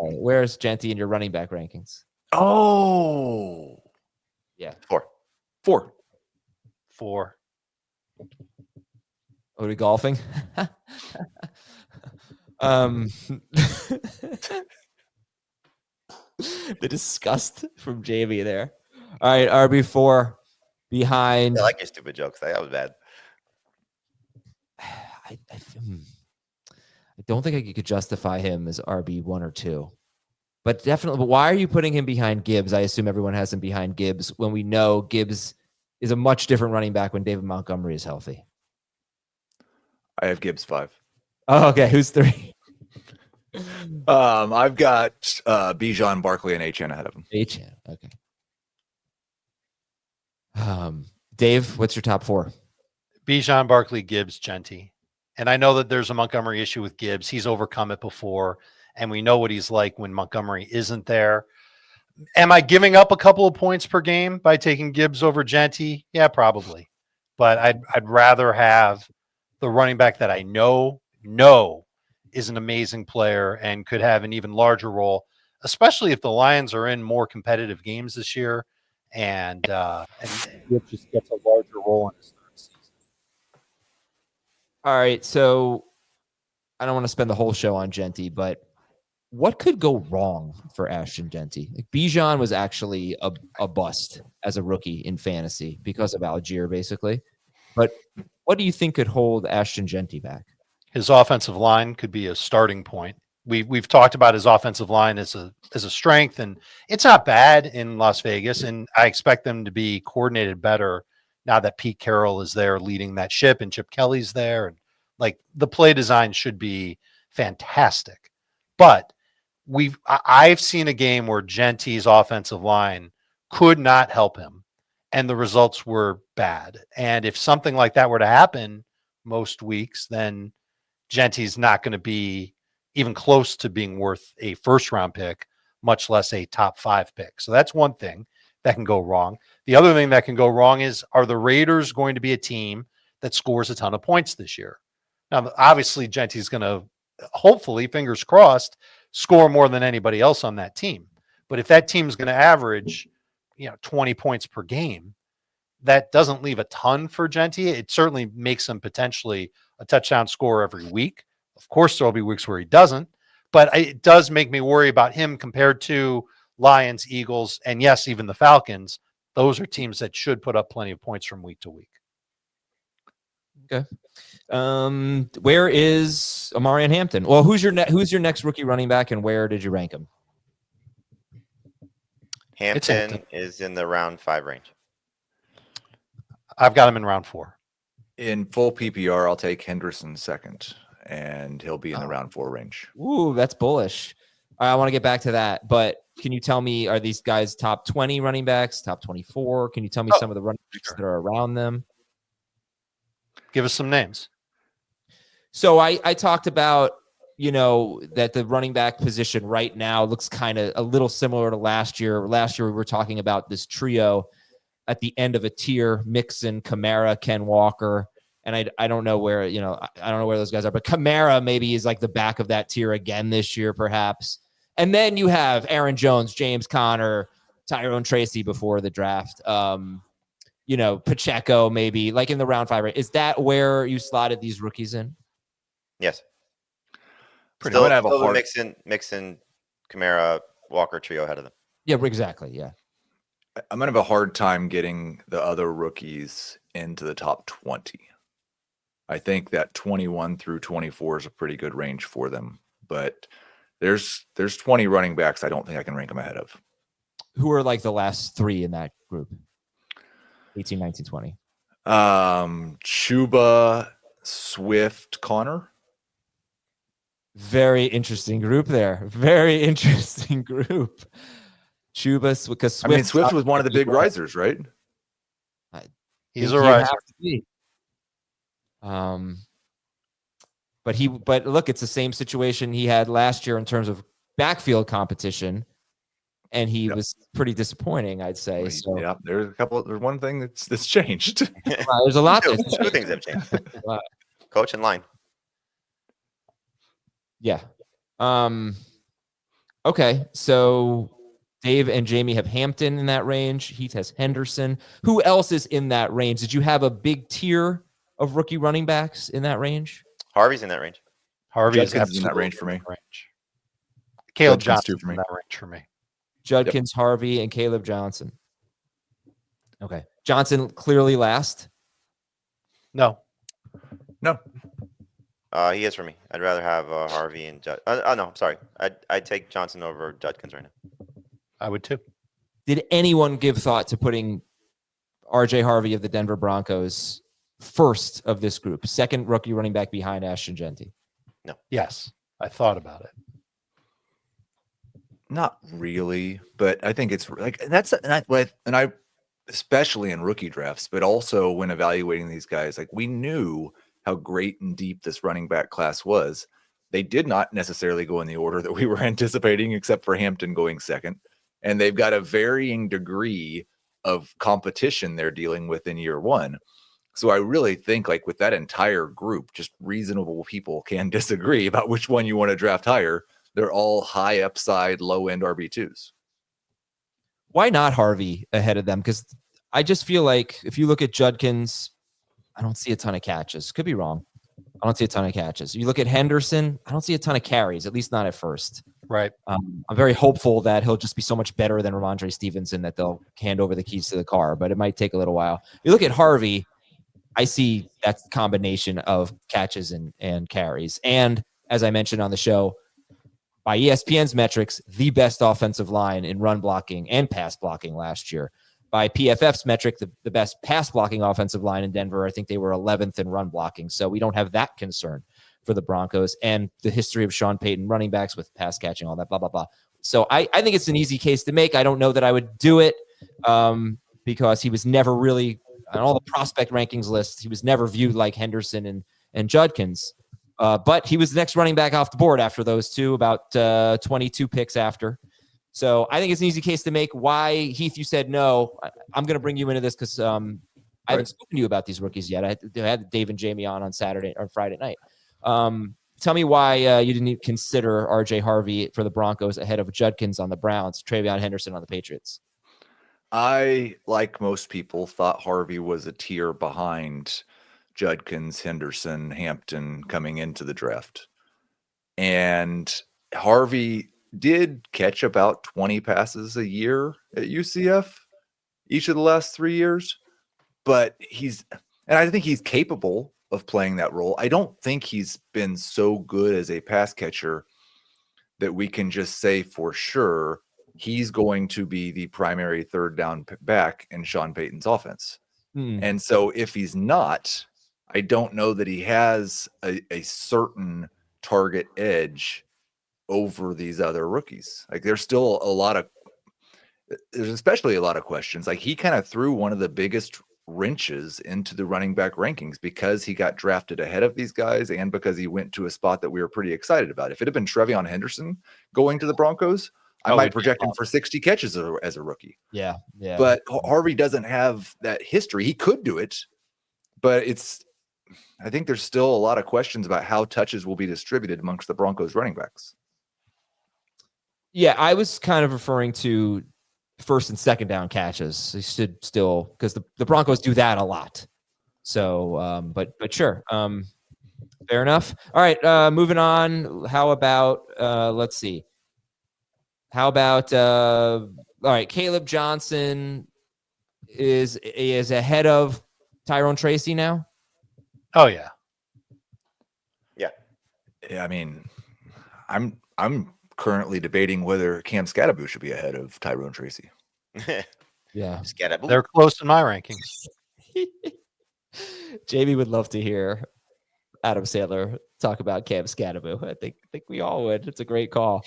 Okay. Where's Genty in your running back rankings? Oh, yeah, 4. Are we golfing? The disgust from Jamie there. All right, RB4 behind. I like your stupid jokes. That was bad. I don't think I could justify him as RB1 or 2. But definitely, but why are you putting him behind Gibbs? I assume everyone has him behind Gibbs when we know Gibbs is a much different running back when David Montgomery is healthy. I have Gibbs 5. Oh, okay. Who's 3? I've got Bijan, Barkley, and HN ahead of him. HN, okay. Dave, what's your top 4? Bijan, Barkley, Gibbs, Genty. And I know that there's a Montgomery issue with Gibbs. He's overcome it before, and we know what he's like when Montgomery isn't there. Am I giving up a couple of points per game by taking Gibbs over Genty? Yeah, probably. But I'd rather have the running back that I know is an amazing player and could have an even larger role, especially if the Lions are in more competitive games this year and Gibbs just gets a larger role in his third season. All right, so I don't want to spend the whole show on Genty, but what could go wrong for Ashton Jeanty? Like Bijan was actually a bust as a rookie in fantasy because of Algier, basically. But what do you think could hold Ashton Jeanty back? His offensive line could be a starting point. We've talked about his offensive line as a strength, and it's not bad in Las Vegas. And I expect them to be coordinated better now that Pete Carroll is there leading that ship and Chip Kelly's there. And like the play design should be fantastic. But I've seen a game where Genty's offensive line could not help him, and the results were bad. And if something like that were to happen most weeks, then Genty's not going to be even close to being worth a first-round pick, much less a top 5 pick. So that's one thing that can go wrong. The other thing that can go wrong is, are the Raiders going to be a team that scores a ton of points this year? Now, obviously, Genty's going to, hopefully, fingers crossed, score more than anybody else on that team. But if that team's going to average, 20 points per game, that doesn't leave a ton for Genty. It certainly makes him potentially a touchdown scorer every week. Of course, there'll be weeks where he doesn't, but it does make me worry about him compared to Lions, Eagles, and yes, even the Falcons. Those are teams that should put up plenty of points from week to week. Okay. Where is Omarion Hampton? Well, who's your next rookie running back, and where did you rank him? Hampton is in the round 5 range. I've got him in round 4. In full PPR, I'll take Henderson second, and he'll be in the round 4 range. Ooh, that's bullish. I want to get back to that, but can you tell me, are these guys top 20 running backs, top 24? Can you tell me some of the running backs that are around them? Give us some names. So I talked about, that the running back position right now looks kind of a little similar to last year. Last year, we were talking about this trio at the end of a tier: Mixon, Kamara, Ken Walker. And I don't know where, I don't know where those guys are, but Kamara maybe is like the back of that tier again this year, perhaps. And then you have Aaron Jones, James Conner, Tyrone Tracy before the draft. Pacheco maybe like in the round 5. Right? Is that where you slotted these rookies in? Yes. Still gonna have a hard Mixon, Kamara, Walker trio ahead of them. Yeah, exactly. Yeah. I'm gonna have a hard time getting the other rookies into the top 20. I think that 21 through 24 is a pretty good range for them, but there's 20 running backs I don't think I can rank them ahead of. Who are like the last 3 in that group? 18, 19, 20. Chuba, Swift, Connor. Very interesting group there. Very interesting group. Chuba, because Swift was one of the big risers, right? He's a riser. But look, it's the same situation he had last year in terms of backfield competition, and he was pretty disappointing, I'd say. So yeah, there's one thing that's changed. There's a lot. Two things have changed. Coach and line. Yeah. Okay, so Dave and Jamie have Hampton in that range. Heath has Henderson. Who else is in that range? Did you have a big tier of rookie running backs in that range? Harvey's in that range. Harvey is Judkins is in that absolutely range for me. in that range. Kaleb Judkins Johnson too for me. in that range for me. Judkins, Harvey, and Kaleb Johnson. Okay. Johnson clearly last. No, No, He is for me. I'd rather have Harvey and no, sorry. I'd take Johnson over Judkins right now. I would too. Did anyone give thought to putting RJ Harvey of the Denver Broncos first of this group, second rookie running back behind Ashton Jeanty? Yes, I thought about it. not really. But I think it's like and I especially in rookie drafts, but also when evaluating these guys, like we knew how great and deep this running back class was. They did not necessarily go in the order that we were anticipating, except for Hampton going second. And they've got a varying degree of competition they're dealing with in year one. So I really think like with that entire group, just reasonable people can disagree about which one you want to draft higher. They're all high upside, low end RB2s. Why not Harvey ahead of them? Because I just feel like if you look at Judkins, I don't see a ton of catches. Could be wrong. I don't see a ton of catches. You look at Henderson, I don't see a ton of carries, at least not at first. Right. I'm very hopeful that he'll just be so much better than Ramondre Stevenson that they'll hand over the keys to the car, but it might take a little while. You look at Harvey, I see that combination of catches and carries. And as I mentioned on the show, by ESPN's metrics, the best offensive line in run blocking and pass blocking last year. By PFF's metric, the best pass blocking offensive line in Denver, I think they were 11th in run blocking. So we don't have that concern for the Broncos, and the history of Sean Payton running backs with pass catching, all that, blah, blah, blah. So I think it's an easy case to make. I don't know that I would do it because he was never really, on all the prospect rankings lists, he was never viewed like Henderson and Judkins. But he was the next running back off the board after those two, about 22 picks after. So I think it's an easy case to make. Why, Heath, you said no. I'm going to bring you into this because I haven't spoken to you about these rookies yet. I had Dave and Jamie on Saturday or Friday night. Tell me why you didn't consider RJ Harvey for the Broncos ahead of Judkins on the Browns, Travion Henderson on the Patriots. I, like most people, thought Harvey was a tier behind Judkins, Henderson, Hampton coming into the draft. And Harvey did catch about 20 passes a year at UCF each of the last 3 years. But I think he's capable of playing that role. I don't think he's been so good as a pass catcher that we can just say for sure he's going to be the primary third down back in Sean Payton's offense. And so if he's not, I don't know that he has a certain target edge over these other rookies. Like there's especially a lot of questions. Like he kind of threw one of the biggest wrenches into the running back rankings because he got drafted ahead of these guys and because he went to a spot that we were pretty excited about. If it had been Travion Henderson going to the Broncos, I might project him for 60 catches as a rookie. Yeah. But Harvey doesn't have that history. He could do it, but I think there's still a lot of questions about how touches will be distributed amongst the Broncos running backs. Yeah, I was kind of referring to first and second down catches. They should still, because the Broncos do that a lot. So, but sure. Fair enough. All right, moving on. How about, let's see. How about, all right, Kaleb Johnson is ahead of Tyrone Tracy now? Oh, yeah. Yeah. Yeah, I mean, I'm currently debating whether Cam Scatterbo should be ahead of Tyrone Tracy. Yeah. Scatterbo. They're close in my rankings. Jamie would love to hear Adam Sandler talk about Cam Scatterbo. I think we all would. It's a great call.